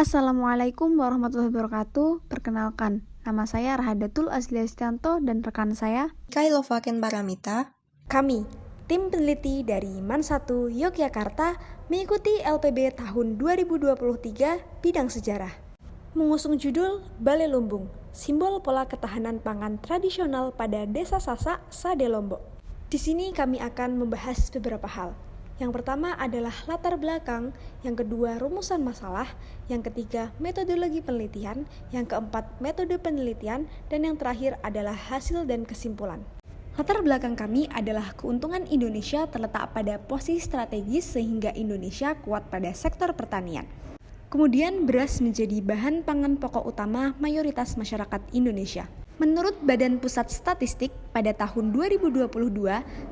Assalamualaikum warahmatullahi wabarakatuh. Perkenalkan, nama saya Rahadatul Azliastianto dan rekan saya Kailovaken Paramita. Kami, tim peneliti dari MAN 1 Yogyakarta, mengikuti LPB tahun 2023 bidang sejarah. Mengusung judul Balai Lumbung, simbol pola ketahanan pangan tradisional pada Desa Sasak, Sade Lombok. Di sini kami akan membahas beberapa hal. Yang pertama adalah latar belakang, yang kedua rumusan masalah, yang ketiga metodologi penelitian, yang keempat metode penelitian, dan yang terakhir adalah hasil dan kesimpulan. Latar belakang kami adalah keuntungan Indonesia terletak pada posisi strategis sehingga Indonesia kuat pada sektor pertanian. Kemudian beras menjadi bahan pangan pokok utama mayoritas masyarakat Indonesia. Menurut Badan Pusat Statistik, pada tahun 2022,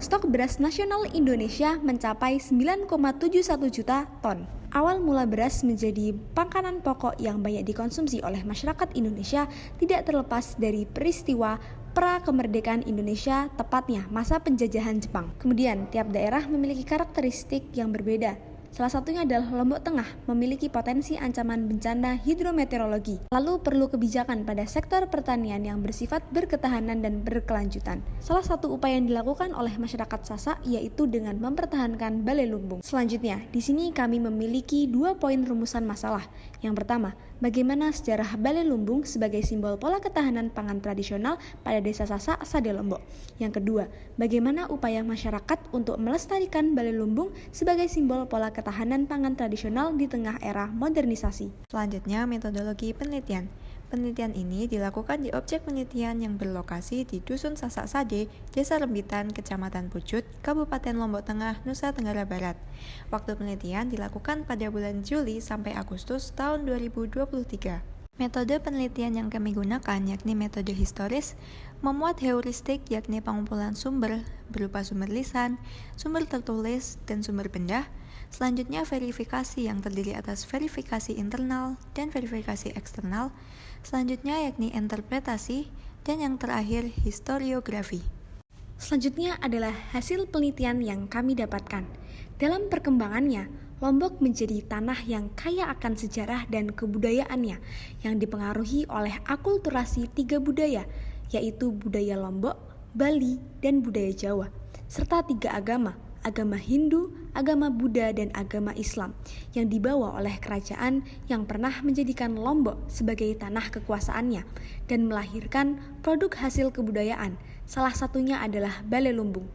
stok beras nasional Indonesia mencapai 9,71 juta ton. Awal mula beras menjadi makanan pokok yang banyak dikonsumsi oleh masyarakat Indonesia tidak terlepas dari peristiwa pra-kemerdekaan Indonesia, tepatnya masa penjajahan Jepang. Kemudian, tiap daerah memiliki karakteristik yang berbeda. Salah satunya adalah Lombok Tengah memiliki potensi ancaman bencana hidrometeorologi. Lalu perlu kebijakan pada sektor pertanian yang bersifat berketahanan dan berkelanjutan. Salah satu upaya yang dilakukan oleh masyarakat Sasak yaitu dengan mempertahankan Balai Lumbung. Selanjutnya, di sini kami memiliki 2 poin rumusan masalah. Yang pertama, bagaimana sejarah Balai Lumbung sebagai simbol pola ketahanan pangan tradisional pada Desa Sasak, Sade Lombok. Yang kedua, bagaimana upaya masyarakat untuk melestarikan Balai Lumbung sebagai simbol pola ketahanan pangan tradisional di tengah era modernisasi. Selanjutnya, metodologi penelitian. Penelitian ini dilakukan di objek penelitian yang berlokasi di Dusun Sasak Sade, Desa Rembitan, Kecamatan Pucut, Kabupaten Lombok Tengah, Nusa Tenggara Barat. Waktu penelitian dilakukan pada bulan Juli sampai Agustus tahun 2023. Metode penelitian yang kami gunakan yakni metode historis, memuat heuristik yakni pengumpulan sumber berupa sumber lisan, sumber tertulis, dan sumber benda. Selanjutnya verifikasi yang terdiri atas verifikasi internal dan verifikasi eksternal. Selanjutnya yakni interpretasi, dan yang terakhir historiografi. Selanjutnya adalah hasil penelitian yang kami dapatkan. Dalam perkembangannya, Lombok menjadi tanah yang kaya akan sejarah dan kebudayaannya yang dipengaruhi oleh akulturasi 3 budaya, yaitu budaya Lombok, Bali, dan budaya Jawa, serta 3 agama Hindu, agama Buddha, dan agama Islam yang dibawa oleh kerajaan yang pernah menjadikan Lombok sebagai tanah kekuasaannya dan melahirkan produk hasil kebudayaan. Salah satunya adalah Balai Lumbung.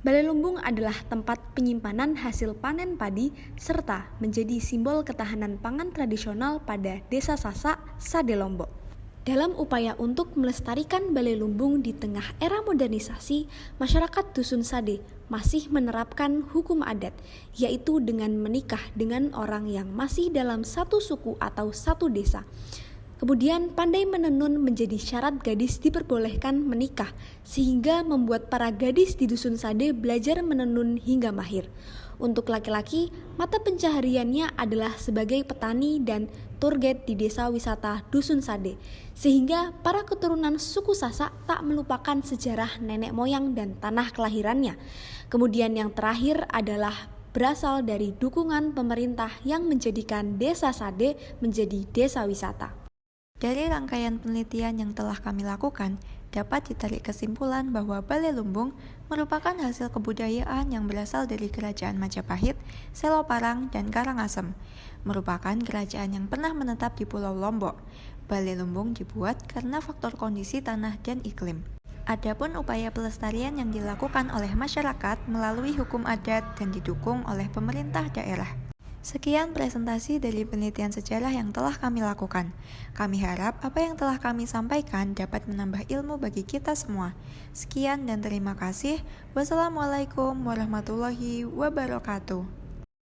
Balai Lumbung adalah tempat penyimpanan hasil panen padi serta menjadi simbol ketahanan pangan tradisional pada Desa Sasak, Sade Lombok. Dalam upaya untuk melestarikan Balai Lumbung di tengah era modernisasi, masyarakat Dusun Sade masih menerapkan hukum adat, yaitu dengan menikah dengan orang yang masih dalam satu suku atau satu desa. Kemudian pandai menenun menjadi syarat gadis diperbolehkan menikah, sehingga membuat para gadis di Dusun Sade belajar menenun hingga mahir. Untuk laki-laki, mata pencahariannya adalah sebagai petani dan tour guide di desa wisata Dusun Sade, sehingga para keturunan suku Sasak tak melupakan sejarah nenek moyang dan tanah kelahirannya. Kemudian yang terakhir adalah berasal dari dukungan pemerintah yang menjadikan Desa Sade menjadi desa wisata. Dari rangkaian penelitian yang telah kami lakukan, dapat ditarik kesimpulan bahwa Balai Lumbung merupakan hasil kebudayaan yang berasal dari Kerajaan Majapahit, Seloparang, dan Karangasem, merupakan kerajaan yang pernah menetap di Pulau Lombok. Balai Lumbung dibuat karena faktor kondisi tanah dan iklim. Adapun upaya pelestarian yang dilakukan oleh masyarakat melalui hukum adat dan didukung oleh pemerintah daerah. Sekian presentasi dari penelitian sejarah yang telah kami lakukan. Kami harap apa yang telah kami sampaikan dapat menambah ilmu bagi kita semua. Sekian dan terima kasih. Wassalamualaikum warahmatullahi wabarakatuh.